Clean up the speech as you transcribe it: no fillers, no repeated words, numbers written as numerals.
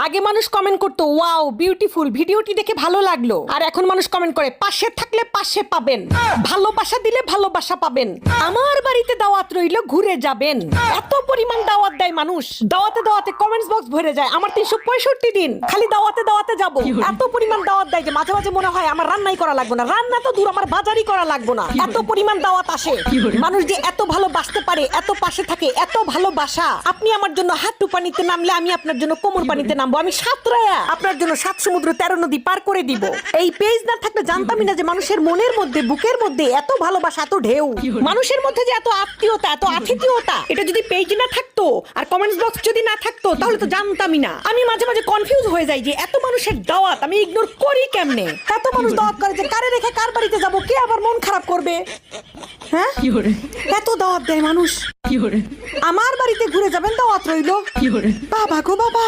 আগে মানুষ কমেন্ট করতো ওয়াও বিউটিফুল, ভিডিওটি দেখে ভালো লাগলো। আর এখন মানুষ কমেন্ট করে পাশে থাকলে পাশে পাবেন, ভালোবাসা দিলে ভালোবাসা পাবেন, আমার বাড়িতে দাওয়াত রইলো ঘুরে যাবেন। এত পরিমাণ দাওয়াত দেয় মানুষ, দাওয়াতে দাওয়াতে কমেন্টস বক্স ভরে যায়। আমার 365 দিন খালি দাওয়াতে দাওয়াতে যাব। এত পরিমাণ দাওয়াত দেয় যে মাঝে মাঝে মনে হয় আমার রান্নাই করা লাগবে না, রান্না তো দূর, আমার বাজারই করা লাগবে না। এত পরিমাণ দাওয়াত আসে। মানুষ যে এত ভালোবাসতে পারে, এত পাশে থাকে, এত ভালোবাসা। আপনি আমার জন্য হাঁটু পানিতে নামলে আমি আপনার জন্য কোমর পানিতে নামবো। আমি সাঁতরায়া আপনার জন্য 7 সমুদ্র 13 নদী পার করে দিব। এই পেজ না থাকলে জানতামই না যে মানুষের মনের মধ্যে, বুকের মধ্যে এত ভালোবাসা, এত ঢেউ। মানুষের মধ্যে যে এত আত্মীয়তা, এত আতিথেয়তা, এটা যদি পেজ না থাকতো আর কমেন্টস বক্স যদি না থাকতো তাহলে তো জানতামই না। আমি মাঝে মাঝে কনফিউজ হয়ে যাই যে এত মানুষের দাওয়াত আমি ইগনোর করি কেমনে। এত মানুষ দাওয়াত করে যে কারে রেখে কার বাড়িতে যাব, কে আবার মন খারাপ করবে। হ্যাঁ, এত দাওয়াত দেয় মানুষ। আমার বাড়িতে ঘুরে যাবেন, দাওয়াত রইলো। বাবা গো বাবা।